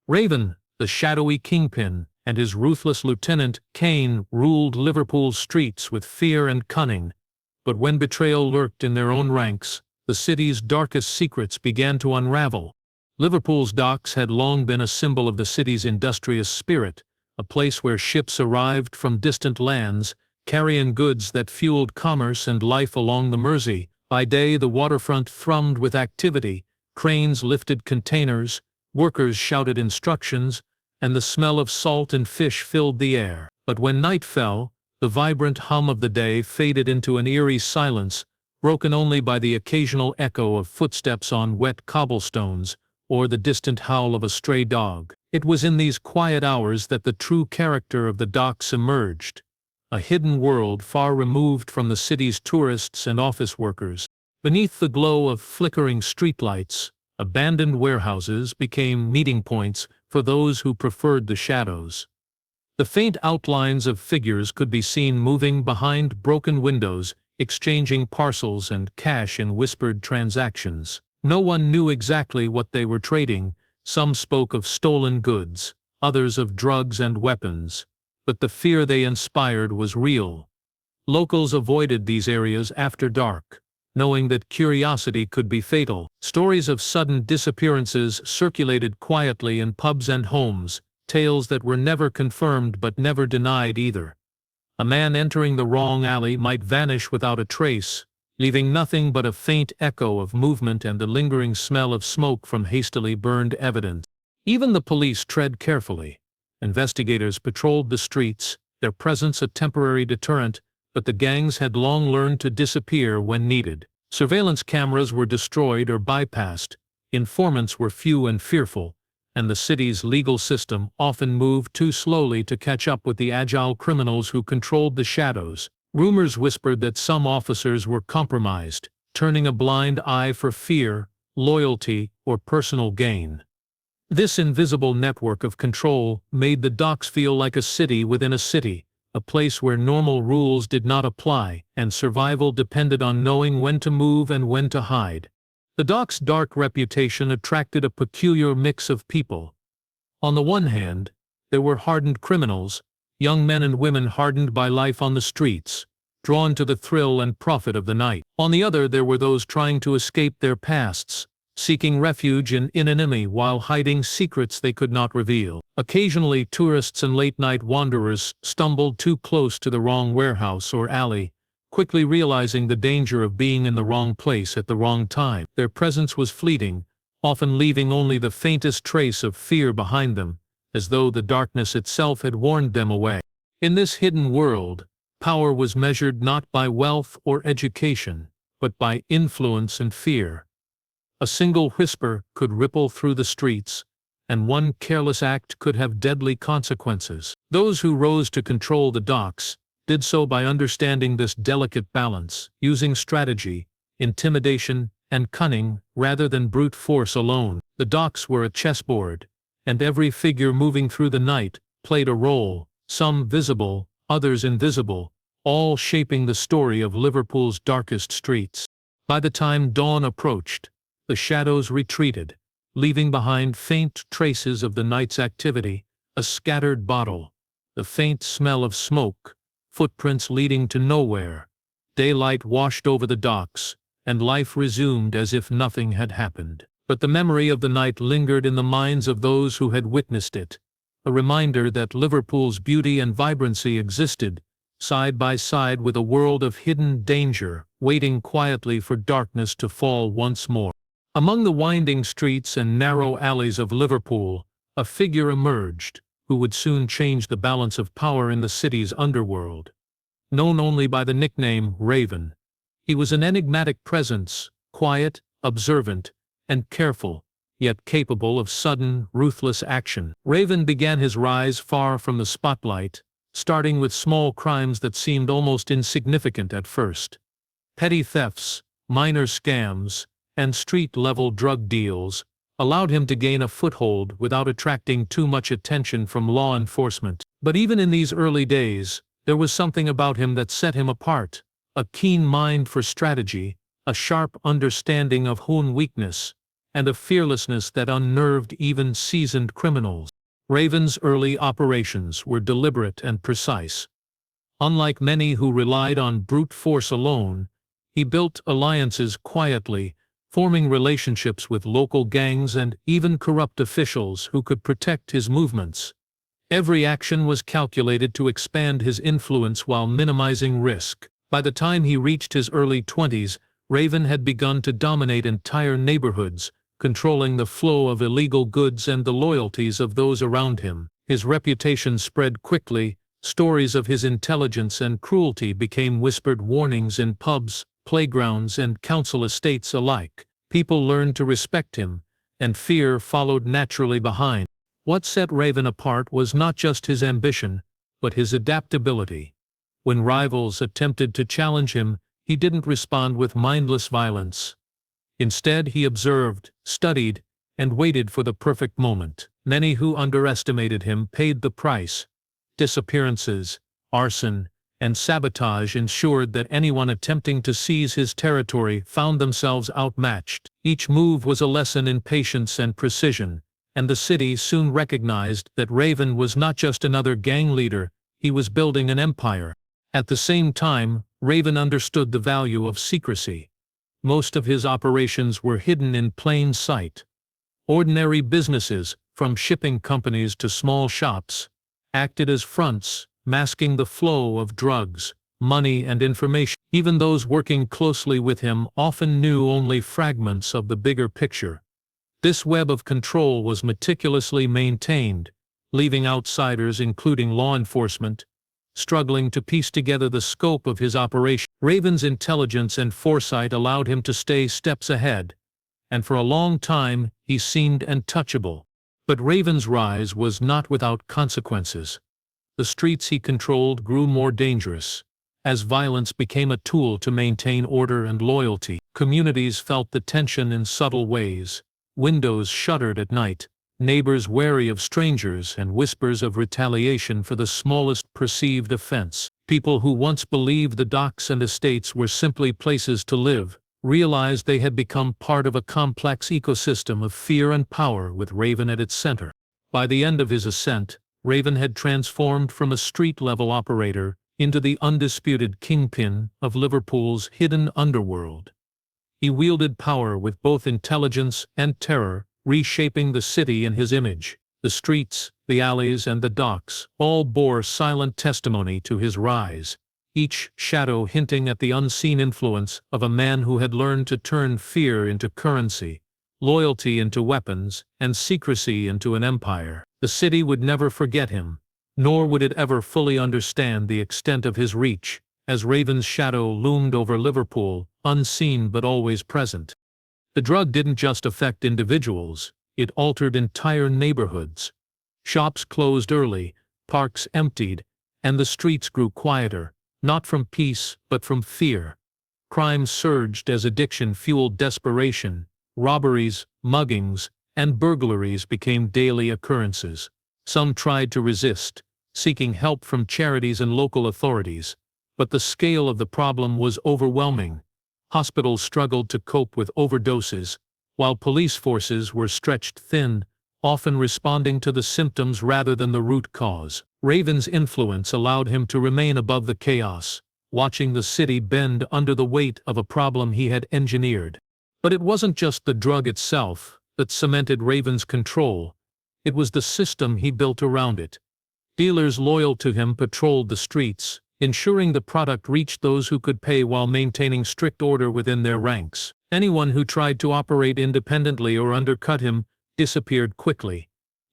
Raven, the shadowy Kingpin, and his ruthless lieutenant, Cain, ruled Liverpool's streets with fear and cunning. But when betrayal lurked in their own ranks, the city's darkest secrets began to unravel. Liverpool's docks had long been a symbol of the city's industrious spirit, a place where ships arrived from distant lands, carrying goods that fueled commerce and life along the Mersey. By day the waterfront thrummed with activity, cranes lifted containers, workers shouted instructions, and the smell of salt and fish filled the air. But when night fell, the vibrant hum of the day faded into an eerie silence, broken only by the occasional echo of footsteps on wet cobblestones, or the distant howl of a stray dog. It was in these quiet hours that the true character of the docks emerged, a hidden world far removed from the city's tourists and office workers. Beneath the glow of flickering streetlights, abandoned warehouses became meeting points for those who preferred the shadows. The faint outlines of figures could be seen moving behind broken windows, exchanging parcels and cash in whispered transactions. No one knew exactly what they were trading. Some spoke of stolen goods, others of drugs and weapons. But the fear they inspired was real. Locals avoided these areas after dark, knowing that curiosity could be fatal. Stories of sudden disappearances circulated quietly in pubs and homes, tales that were never confirmed but never denied either. A man entering the wrong alley might vanish without a trace, leaving nothing but a faint echo of movement and the lingering smell of smoke from hastily burned evidence. Even the police tread carefully. Investigators patrolled the streets, their presence a temporary deterrent, but the gangs had long learned to disappear when needed. Surveillance cameras were destroyed or bypassed, informants were few and fearful, and the city's legal system often moved too slowly to catch up with the agile criminals who controlled the shadows. Rumors whispered that some officers were compromised, turning a blind eye for fear, loyalty, or personal gain. This invisible network of control made the docks feel like a city within a city, a place where normal rules did not apply, and survival depended on knowing when to move and when to hide. The dock's dark reputation attracted a peculiar mix of people. On the one hand, there were hardened criminals, young men and women hardened by life on the streets, drawn to the thrill and profit of the night. On the other, there were those trying to escape their pasts, seeking refuge in anonymity while hiding secrets they could not reveal. Occasionally, tourists and late-night wanderers stumbled too close to the wrong warehouse or alley, quickly realizing the danger of being in the wrong place at the wrong time. Their presence was fleeting, often leaving only the faintest trace of fear behind them, as though the darkness itself had warned them away. In this hidden world, power was measured not by wealth or education, but by influence and fear. A single whisper could ripple through the streets, and one careless act could have deadly consequences. Those who rose to control the docks did so by understanding this delicate balance, using strategy, intimidation, and cunning rather than brute force alone. The docks were a chessboard, and every figure moving through the night played a role, some visible, others invisible, all shaping the story of Liverpool's darkest streets. By the time dawn approached, the shadows retreated, leaving behind faint traces of the night's activity, a scattered bottle, the faint smell of smoke, footprints leading to nowhere. Daylight washed over the docks, and life resumed as if nothing had happened. But the memory of the night lingered in the minds of those who had witnessed it, a reminder that Liverpool's beauty and vibrancy existed, side by side with a world of hidden danger, waiting quietly for darkness to fall once more. Among the winding streets and narrow alleys of Liverpool, a figure emerged, who would soon change the balance of power in the city's underworld. Known only by the nickname Raven, he was an enigmatic presence, quiet, observant, and careful, yet capable of sudden, ruthless action. Raven began his rise far from the spotlight, starting with small crimes that seemed almost insignificant at first. Petty thefts, minor scams, and street-level drug deals allowed him to gain a foothold without attracting too much attention from law enforcement. But even in these early days, there was something about him that set him apart, a keen mind for strategy, a sharp understanding of human weakness, and a fearlessness that unnerved even seasoned criminals. Raven's early operations were deliberate and precise. Unlike many who relied on brute force alone, he built alliances quietly, forming relationships with local gangs and even corrupt officials who could protect his movements. Every action was calculated to expand his influence while minimizing risk. By the time he reached his early 20s, Raven had begun to dominate entire neighborhoods, controlling the flow of illegal goods and the loyalties of those around him. His reputation spread quickly. Stories of his intelligence and cruelty became whispered warnings in pubs, playgrounds, and council estates alike. People learned to respect him, and fear followed naturally behind. What set Raven apart was not just his ambition, but his adaptability. When rivals attempted to challenge him, he didn't respond with mindless violence. Instead, he observed, studied, and waited for the perfect moment. Many who underestimated him paid the price. Disappearances, arson, and sabotage ensured that anyone attempting to seize his territory found themselves outmatched. Each move was a lesson in patience and precision, and the city soon recognized that Raven was not just another gang leader, he was building an empire. At the same time, Raven understood the value of secrecy. Most of his operations were hidden in plain sight. Ordinary businesses, from shipping companies to small shops, acted as fronts, masking the flow of drugs, money, and information. Even those working closely with him often knew only fragments of the bigger picture. This web of control was meticulously maintained, leaving outsiders, including law enforcement, struggling to piece together the scope of his operation. Raven's intelligence and foresight allowed him to stay steps ahead, and for a long time he seemed untouchable. But Raven's rise was not without consequences. The streets he controlled grew more dangerous. As violence became a tool to maintain order and loyalty, communities felt the tension in subtle ways. Windows shuttered at night, neighbors wary of strangers, and whispers of retaliation for the smallest perceived offense. People who once believed the docks and estates were simply places to live realized they had become part of a complex ecosystem of fear and power, with Raven at its center. By the end of his ascent, Raven had transformed from a street-level operator into the undisputed kingpin of Liverpool's hidden underworld. He wielded power with both intelligence and terror, reshaping the city in his image. The streets, the alleys, and the docks all bore silent testimony to his rise, each shadow hinting at the unseen influence of a man who had learned to turn fear into currency, loyalty into weapons, and secrecy into an empire. The city would never forget him, nor would it ever fully understand the extent of his reach, as Raven's shadow loomed over Liverpool, unseen but always present. The drug didn't just affect individuals, it altered entire neighborhoods. Shops closed early, parks emptied, and the streets grew quieter, not from peace but from fear. Crime surged as addiction fueled desperation. Robberies, muggings, and burglaries became daily occurrences. Some tried to resist, seeking help from charities and local authorities, but the scale of the problem was overwhelming. Hospitals struggled to cope with overdoses, while police forces were stretched thin, often responding to the symptoms rather than the root cause. Raven's influence allowed him to remain above the chaos, watching the city bend under the weight of a problem he had engineered. But it wasn't just the drug itself that cemented Raven's control, it was the system he built around it. Dealers loyal to him patrolled the streets, ensuring the product reached those who could pay while maintaining strict order within their ranks. Anyone who tried to operate independently or undercut him disappeared quickly,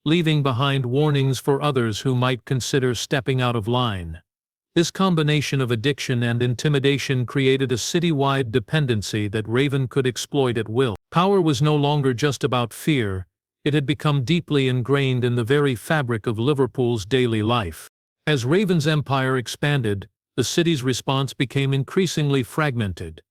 leaving behind warnings for others who might consider stepping out of line. This combination of addiction and intimidation created a citywide dependency that Raven could exploit at will. Power was no longer just about fear, it had become deeply ingrained in the very fabric of Liverpool's daily life. As Raven's empire expanded, the city's response became increasingly fragmented.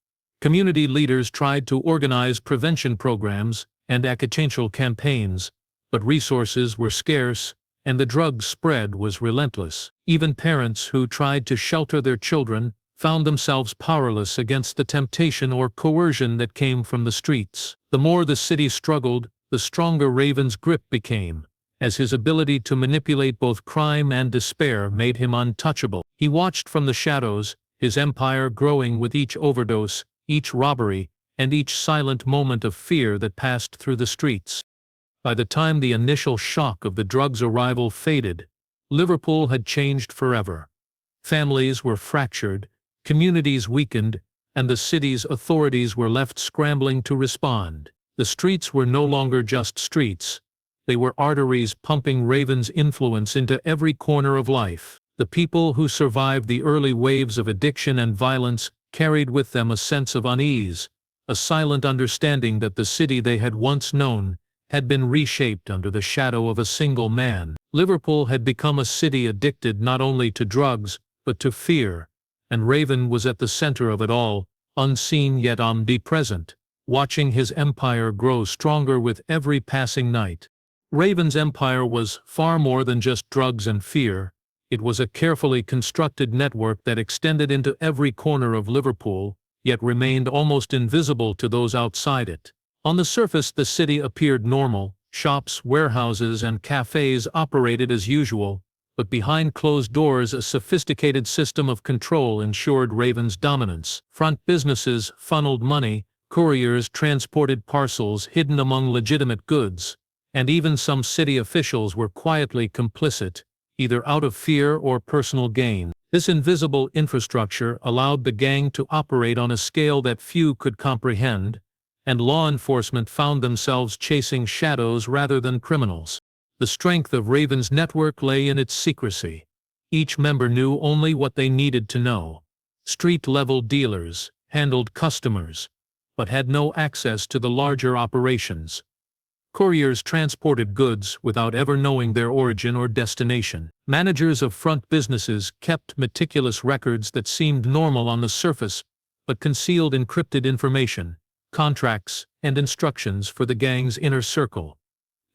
Community leaders tried to organize prevention programs and accidental campaigns, but resources were scarce, and the drug spread was relentless. Even parents who tried to shelter their children found themselves powerless against the temptation or coercion that came from the streets. The more the city struggled, the stronger Raven's grip became, as his ability to manipulate both crime and despair made him untouchable. He watched from the shadows, his empire growing with each overdose, each robbery, and each silent moment of fear that passed through the streets. By the time the initial shock of the drug's arrival faded, Liverpool had changed forever. Families were fractured, communities weakened, and the city's authorities were left scrambling to respond. The streets were no longer just streets. They were arteries pumping Raven's influence into every corner of life. The people who survived the early waves of addiction and violence carried with them a sense of unease, a silent understanding that the city they had once known had been reshaped under the shadow of a single man. Liverpool had become a city addicted not only to drugs, but to fear, and Raven was at the center of it all, unseen yet omnipresent, watching his empire grow stronger with every passing night. Raven's empire was far more than just drugs and fear. It was a carefully constructed network that extended into every corner of Liverpool, yet remained almost invisible to those outside it. On the surface, the city appeared normal. Shops, warehouses, and cafes operated as usual, but behind closed doors a sophisticated system of control ensured Raven's dominance. Front businesses funneled money, couriers transported parcels hidden among legitimate goods, and even some city officials were quietly complicit, either out of fear or personal gain. This invisible infrastructure allowed the gang to operate on a scale that few could comprehend, and law enforcement found themselves chasing shadows rather than criminals. The strength of Raven's network lay in its secrecy. Each member knew only what they needed to know. Street-level dealers handled customers, but had no access to the larger operations. Couriers transported goods without ever knowing their origin or destination. Managers of front businesses kept meticulous records that seemed normal on the surface, but concealed encrypted information, contracts, and instructions for the gang's inner circle.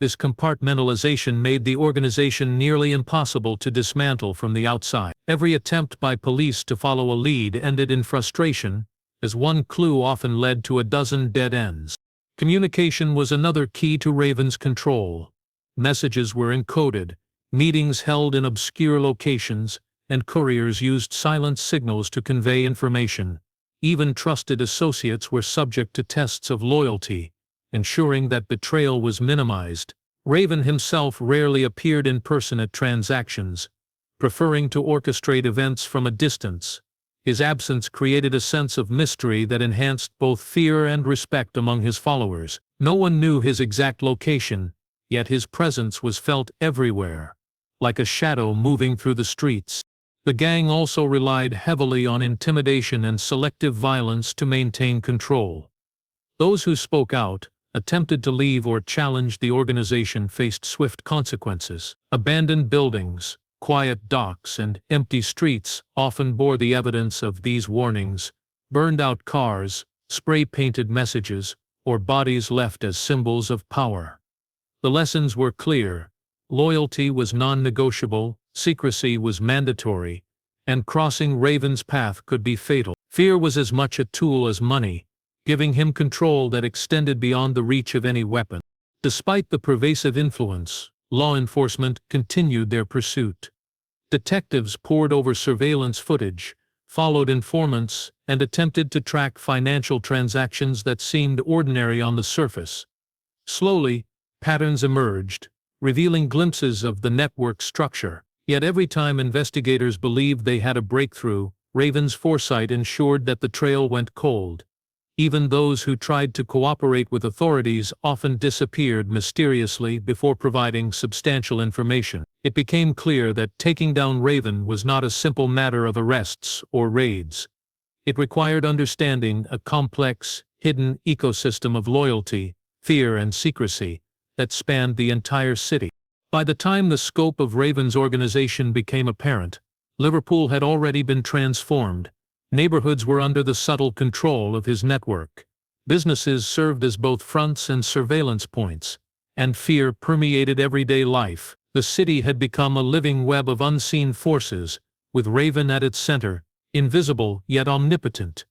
This compartmentalization made the organization nearly impossible to dismantle from the outside. Every attempt by police to follow a lead ended in frustration, as one clue often led to a dozen dead ends. Communication was another key to Raven's control. Messages were encoded, meetings held in obscure locations, and couriers used silent signals to convey information. Even trusted associates were subject to tests of loyalty, ensuring that betrayal was minimized. Raven himself rarely appeared in person at transactions, preferring to orchestrate events from a distance. His absence created a sense of mystery that enhanced both fear and respect among his followers. No one knew his exact location, yet his presence was felt everywhere, like a shadow moving through the streets. The gang also relied heavily on intimidation and selective violence to maintain control. Those who spoke out, attempted to leave or challenge the organization faced swift consequences. Abandoned buildings, quiet docks, and empty streets often bore the evidence of these warnings. Burned-out cars, spray-painted messages, or bodies left as symbols of power. The lessons were clear. Loyalty was non-negotiable, secrecy was mandatory, and crossing Raven's path could be fatal. Fear was as much a tool as money, giving him control that extended beyond the reach of any weapon. Despite the pervasive influence, law enforcement continued their pursuit. Detectives pored over surveillance footage, followed informants, and attempted to track financial transactions that seemed ordinary on the surface. Slowly, patterns emerged, revealing glimpses of the network structure. Yet every time investigators believed they had a breakthrough, Raven's foresight ensured that the trail went cold. Even those who tried to cooperate with authorities often disappeared mysteriously before providing substantial information. It became clear that taking down Raven was not a simple matter of arrests or raids. It required understanding a complex, hidden ecosystem of loyalty, fear, and secrecy that spanned the entire city. By the time the scope of Raven's organization became apparent, Liverpool had already been transformed. Neighborhoods were under the subtle control of his network. Businesses served as both fronts and surveillance points, and fear permeated everyday life. The city had become a living web of unseen forces, with Raven at its center, invisible yet omnipotent.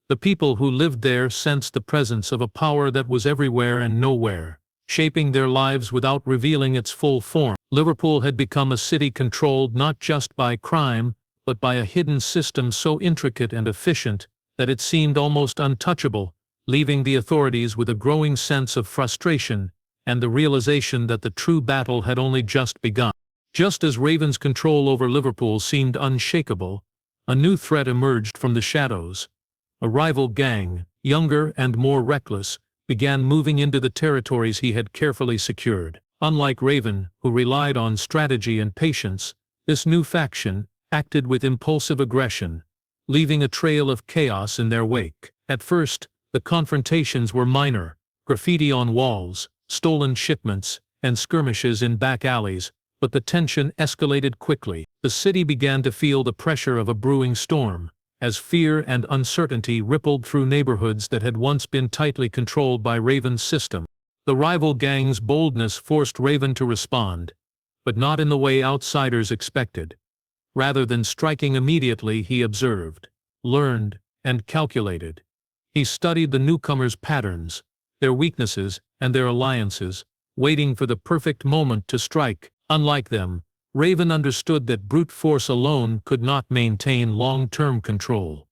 The people who lived there sensed the presence of a power that was everywhere and nowhere, shaping their lives without revealing its full form. Liverpool had become a city controlled not just by crime, but by a hidden system so intricate and efficient that it seemed almost untouchable, leaving the authorities with a growing sense of frustration and the realization that the true battle had only just begun. Just as Raven's control over Liverpool seemed unshakable, a new threat emerged from the shadows. A rival gang, younger and more reckless, began moving into the territories he had carefully secured. Unlike Raven, who relied on strategy and patience, this new faction acted with impulsive aggression, leaving a trail of chaos in their wake. At first, the confrontations were minor: graffiti on walls, stolen shipments, and skirmishes in back alleys, but the tension escalated quickly. The city began to feel the pressure of a brewing storm, as fear and uncertainty rippled through neighborhoods that had once been tightly controlled by Raven's system. The rival gang's boldness forced Raven to respond, but not in the way outsiders expected. Rather than striking immediately, he observed, learned, and calculated. He studied the newcomers' patterns, their weaknesses, and their alliances, waiting for the perfect moment to strike. Unlike them, Raven understood that brute force alone could not maintain long-term control.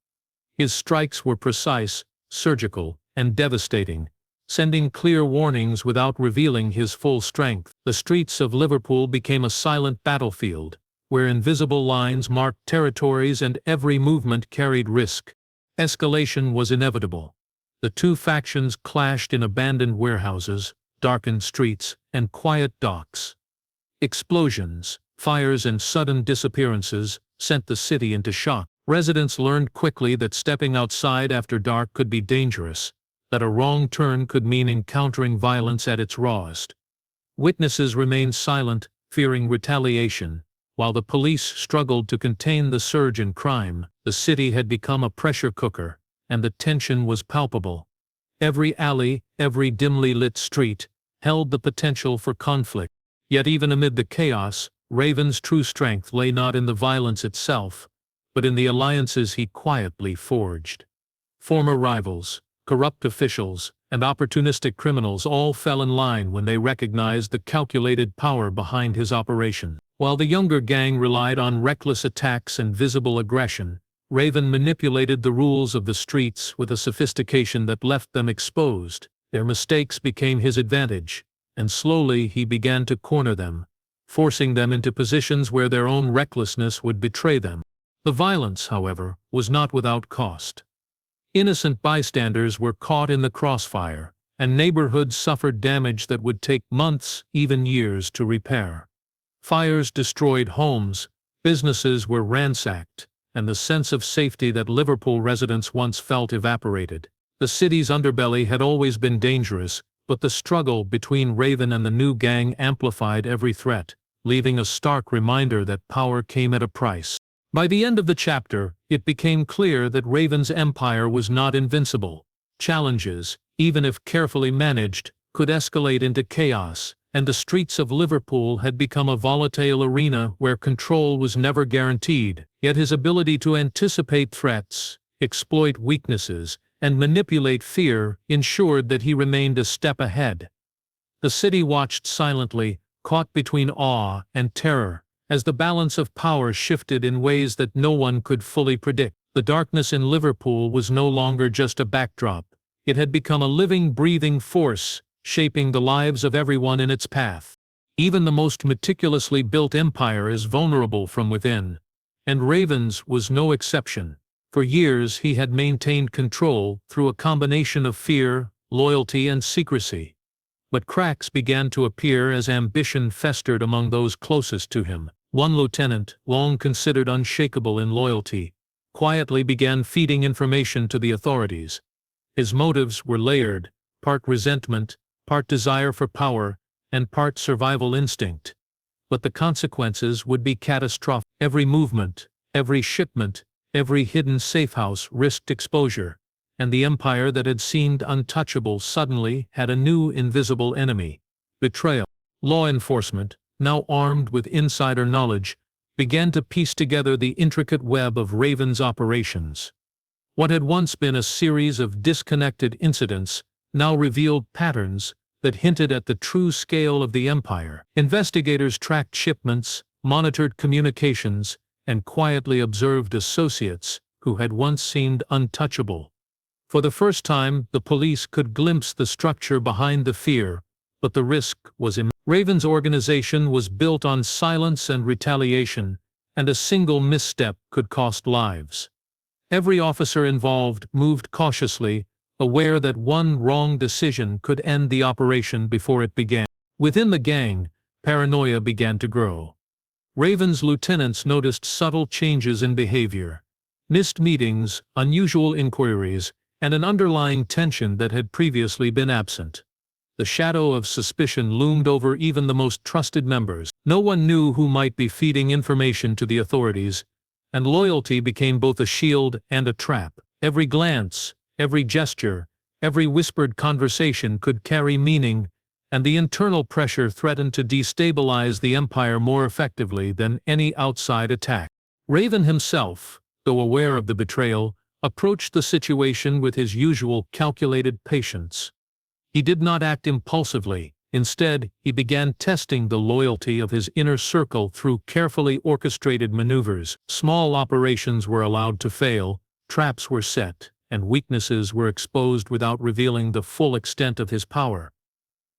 His strikes were precise, surgical, and devastating, sending clear warnings without revealing his full strength. The streets of Liverpool became a silent battlefield, where invisible lines marked territories and every movement carried risk. Escalation was inevitable. The two factions clashed in abandoned warehouses, darkened streets, and quiet docks. Explosions, fires, and sudden disappearances sent the city into shock. Residents learned quickly that stepping outside after dark could be dangerous, that a wrong turn could mean encountering violence at its rawest. Witnesses remained silent, fearing retaliation, while the police struggled to contain the surge in crime. The city had become a pressure cooker, and the tension was palpable. Every alley, every dimly lit street, held the potential for conflict. Yet even amid the chaos, Raven's true strength lay not in the violence itself, but in the alliances he quietly forged. Former rivals, corrupt officials, and opportunistic criminals all fell in line when they recognized the calculated power behind his operation. While the younger gang relied on reckless attacks and visible aggression, Raven manipulated the rules of the streets with a sophistication that left them exposed. Their mistakes became his advantage, and slowly he began to corner them, forcing them into positions where their own recklessness would betray them. The violence, however, was not without cost. Innocent bystanders were caught in the crossfire, and neighborhoods suffered damage that would take months, even years, to repair. Fires destroyed homes, businesses were ransacked, and the sense of safety that Liverpool residents once felt evaporated. The city's underbelly had always been dangerous, but the struggle between Raven and the new gang amplified every threat, leaving a stark reminder that power came at a price. By the end of the chapter, it became clear that Raven's empire was not invincible. Challenges, even if carefully managed, could escalate into chaos, and the streets of Liverpool had become a volatile arena where control was never guaranteed. Yet his ability to anticipate threats, exploit weaknesses, and manipulate fear ensured that he remained a step ahead. The city watched silently, caught between awe and terror, as the balance of power shifted in ways that no one could fully predict. The darkness in Liverpool was no longer just a backdrop. It had become a living, breathing force, shaping the lives of everyone in its path. Even the most meticulously built empire is vulnerable from within, and Raven's was no exception. For years he had maintained control through a combination of fear, loyalty, and secrecy. But cracks began to appear as ambition festered among those closest to him. One lieutenant, long considered unshakable in loyalty, quietly began feeding information to the authorities. His motives were layered, part resentment, part desire for power, and part survival instinct. But the consequences would be catastrophic. Every movement, every shipment, every hidden safehouse risked exposure, and the empire that had seemed untouchable suddenly had a new invisible enemy: betrayal. Law enforcement, now armed with insider knowledge, began to piece together the intricate web of Raven's operations. What had once been a series of disconnected incidents now revealed patterns that hinted at the true scale of the empire. Investigators tracked shipments, monitored communications, and quietly observed associates who had once seemed untouchable. For the first time, the police could glimpse the structure behind the fear, but the risk was immense. Raven's organization was built on silence and retaliation, and a single misstep could cost lives. Every officer involved moved cautiously, aware that one wrong decision could end the operation before it began. Within the gang, paranoia began to grow. Raven's lieutenants noticed subtle changes in behavior, missed meetings, unusual inquiries, and an underlying tension that had previously been absent. The shadow of suspicion loomed over even the most trusted members. No one knew who might be feeding information to the authorities, and loyalty became both a shield and a trap. Every glance, every gesture, every whispered conversation could carry meaning, and the internal pressure threatened to destabilize the empire more effectively than any outside attack. Raven himself, though aware of the betrayal, approached the situation with his usual calculated patience. He did not act impulsively. Instead, he began testing the loyalty of his inner circle through carefully orchestrated maneuvers. Small operations were allowed to fail, traps were set, and weaknesses were exposed without revealing the full extent of his power.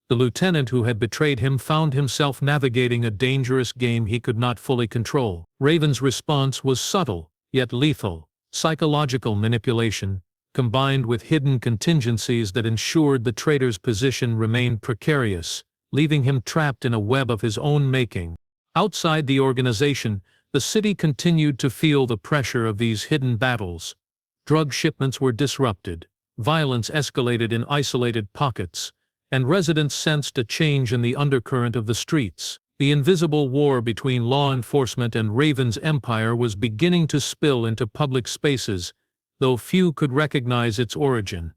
The lieutenant who had betrayed him found himself navigating a dangerous game he could not fully control. Raven's response was subtle, yet lethal. Psychological manipulation, combined with hidden contingencies that ensured the traitor's position remained precarious, leaving him trapped in a web of his own making. Outside the organization, the city continued to feel the pressure of these hidden battles. Drug shipments were disrupted, violence escalated in isolated pockets, and residents sensed a change in the undercurrent of the streets. The invisible war between law enforcement and Raven's empire was beginning to spill into public spaces, though few could recognize its origin.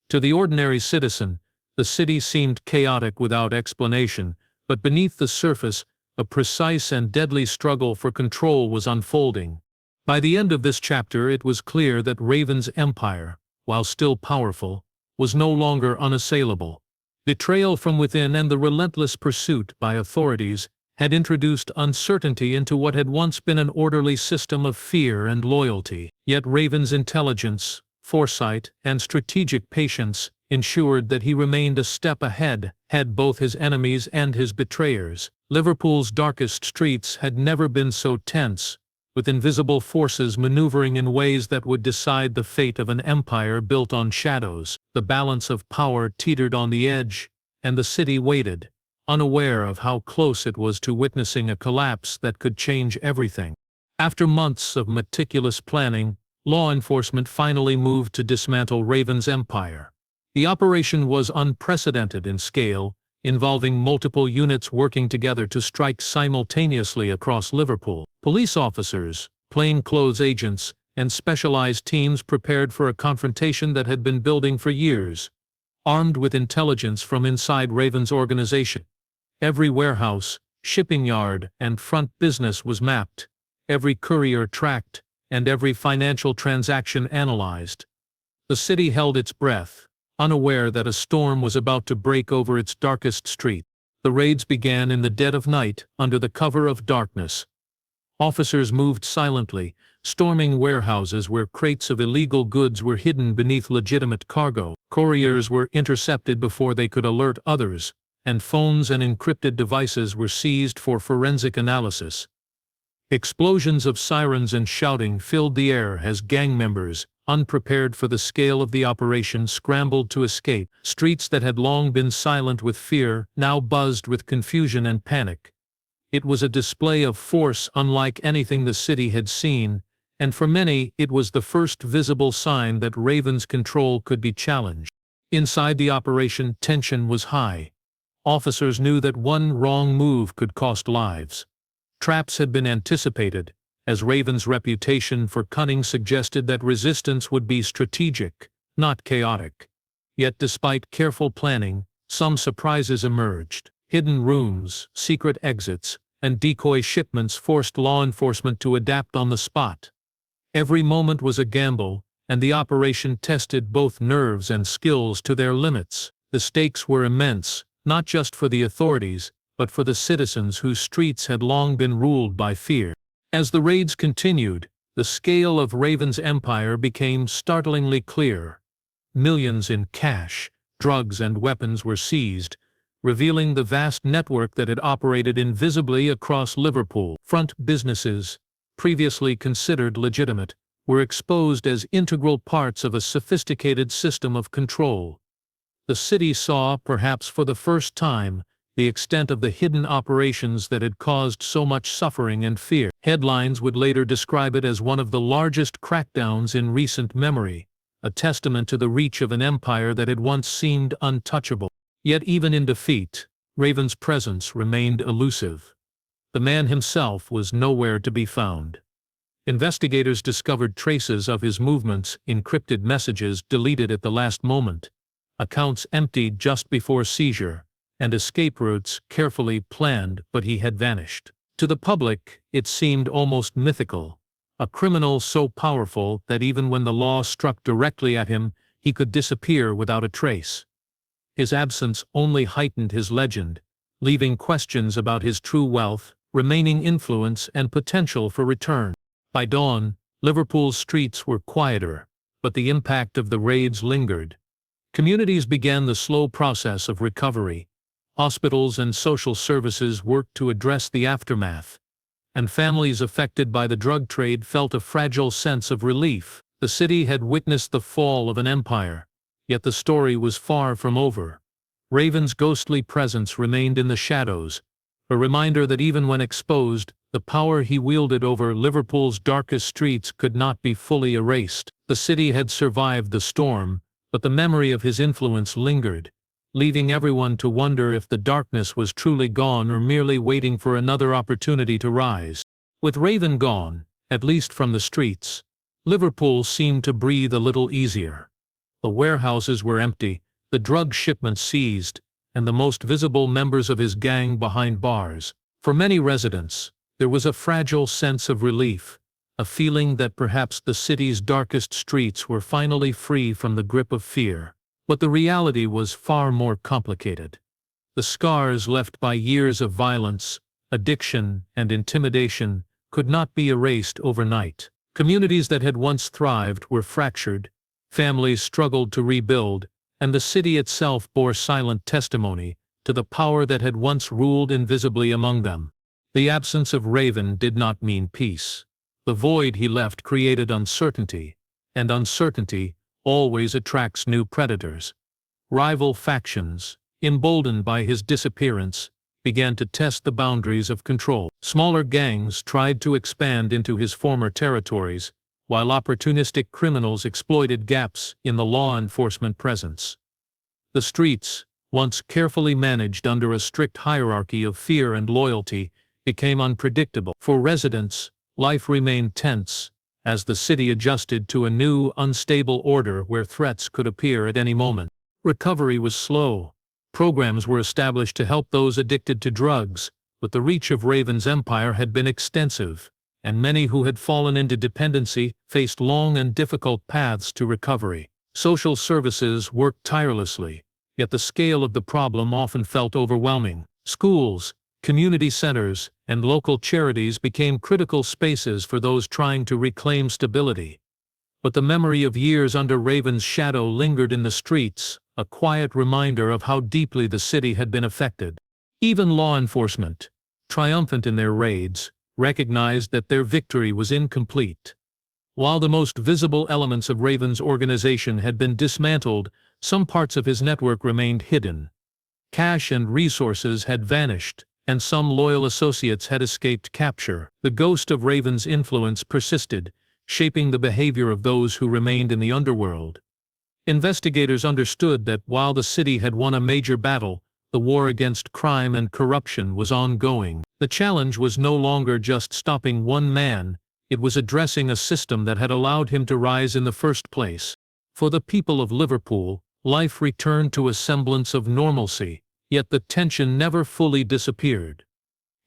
To the ordinary citizen, the city seemed chaotic without explanation, but beneath the surface, a precise and deadly struggle for control was unfolding. By the end of this chapter, it was clear that Raven's empire, while still powerful, was no longer unassailable. Betrayal from within and the relentless pursuit by authorities had introduced uncertainty into what had once been an orderly system of fear and loyalty. Yet Raven's intelligence, foresight, and strategic patience ensured that he remained a step ahead, had both his enemies and his betrayers. Liverpool's darkest streets had never been so tense, with invisible forces maneuvering in ways that would decide the fate of an empire built on shadows. The balance of power teetered on the edge, and the city waited, unaware of how close it was to witnessing a collapse that could change everything. After months of meticulous planning, law enforcement finally moved to dismantle Raven's empire. The operation was unprecedented in scale, involving multiple units working together to strike simultaneously across Liverpool. Police officers, plainclothes agents, and specialized teams prepared for a confrontation that had been building for years, armed with intelligence from inside Raven's organization. Every warehouse, shipping yard, and front business was mapped, every courier tracked, and every financial transaction analyzed. The city held its breath, unaware that a storm was about to break over its darkest street. The raids began in the dead of night, under the cover of darkness. Officers moved silently, storming warehouses where crates of illegal goods were hidden beneath legitimate cargo. Couriers were intercepted before they could alert others, and phones and encrypted devices were seized for forensic analysis. Explosions of sirens and shouting filled the air as gang members, unprepared for the scale of the operation, scrambled to escape. Streets that had long been silent with fear now buzzed with confusion and panic. It was a display of force unlike anything the city had seen, and for many it was the first visible sign that Raven's control could be challenged. Inside the operation, tension was high. Officers knew that one wrong move could cost lives. Traps had been anticipated, as Raven's reputation for cunning suggested that resistance would be strategic, not chaotic. Yet despite careful planning, some surprises emerged. Hidden rooms, secret exits, and decoy shipments forced law enforcement to adapt on the spot. Every moment was a gamble, and the operation tested both nerves and skills to their limits. The stakes were immense, not just for the authorities, but for the citizens whose streets had long been ruled by fear. As the raids continued, the scale of Raven's empire became startlingly clear. Millions in cash, drugs, and weapons were seized, revealing the vast network that had operated invisibly across Liverpool. Front businesses, previously considered legitimate, were exposed as integral parts of a sophisticated system of control. The city saw, perhaps for the first time, the extent of the hidden operations that had caused so much suffering and fear. Headlines would later describe it as one of the largest crackdowns in recent memory, a testament to the reach of an empire that had once seemed untouchable. Yet even in defeat, Raven's presence remained elusive. The man himself was nowhere to be found. Investigators discovered traces of his movements, encrypted messages deleted at the last moment, accounts emptied just before seizure, and escape routes carefully planned, but he had vanished. To the public, it seemed almost mythical, a criminal so powerful that even when the law struck directly at him, he could disappear without a trace. His absence only heightened his legend, leaving questions about his true wealth, remaining influence, and potential for return. By dawn, Liverpool's streets were quieter, but the impact of the raids lingered. Communities began the slow process of recovery. Hospitals and social services worked to address the aftermath, and families affected by the drug trade felt a fragile sense of relief. The city had witnessed the fall of an empire, yet the story was far from over. Raven's ghostly presence remained in the shadows, a reminder that even when exposed, the power he wielded over Liverpool's darkest streets could not be fully erased. The city had survived the storm, but the memory of his influence lingered, leaving everyone to wonder if the darkness was truly gone or merely waiting for another opportunity to rise. With Raven gone, at least from the streets, Liverpool seemed to breathe a little easier. The warehouses were empty, the drug shipments seized, and the most visible members of his gang behind bars. For many residents, there was a fragile sense of relief, a feeling that perhaps the city's darkest streets were finally free from the grip of fear. But the reality was far more complicated. The scars left by years of violence, addiction, and intimidation could not be erased overnight. Communities that had once thrived were fractured, families struggled to rebuild, and the city itself bore silent testimony to the power that had once ruled invisibly among them. The absence of Raven did not mean peace. The void he left created uncertainty, and uncertainty always attracts new predators. Rival factions, emboldened by his disappearance, began to test the boundaries of control. Smaller gangs tried to expand into his former territories, while opportunistic criminals exploited gaps in the law enforcement presence. The streets, once carefully managed under a strict hierarchy of fear and loyalty, became unpredictable. For residents, life remained tense, as the city adjusted to a new, unstable order where threats could appear at any moment. Recovery was slow. Programs were established to help those addicted to drugs, but the reach of Raven's empire had been extensive, and many who had fallen into dependency faced long and difficult paths to recovery. Social services worked tirelessly, yet the scale of the problem often felt overwhelming. Schools, community centers, and local charities became critical spaces for those trying to reclaim stability. But the memory of years under Raven's shadow lingered in the streets, a quiet reminder of how deeply the city had been affected. Even law enforcement, triumphant in their raids, recognized that their victory was incomplete. While the most visible elements of Raven's organization had been dismantled, some parts of his network remained hidden. Cash and resources had vanished, and some loyal associates had escaped capture. The ghost of Raven's influence persisted, shaping the behavior of those who remained in the underworld. Investigators understood that while the city had won a major battle, the war against crime and corruption was ongoing. The challenge was no longer just stopping one man, it was addressing a system that had allowed him to rise in the first place. For the people of Liverpool, life returned to a semblance of normalcy, yet the tension never fully disappeared.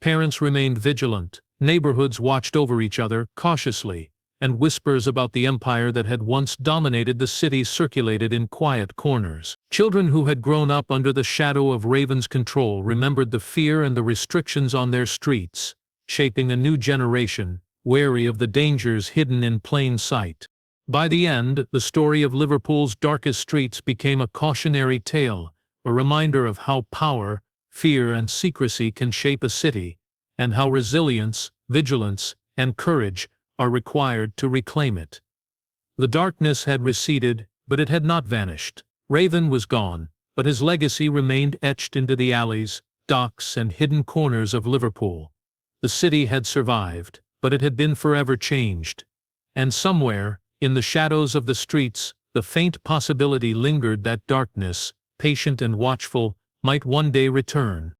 Parents remained vigilant, neighborhoods watched over each other cautiously, and whispers about the empire that had once dominated the city circulated in quiet corners. Children who had grown up under the shadow of Raven's control remembered the fear and the restrictions on their streets, shaping a new generation, wary of the dangers hidden in plain sight. By the end, the story of Liverpool's darkest streets became a cautionary tale, a reminder of how power, fear, and secrecy can shape a city, and how resilience, vigilance, and courage are required to reclaim it. The darkness had receded, but it had not vanished. Raven was gone, but his legacy remained etched into the alleys, docks, and hidden corners of Liverpool. The city had survived, but it had been forever changed. And somewhere, in the shadows of the streets, the faint possibility lingered that darkness, patient and watchful, might one day return.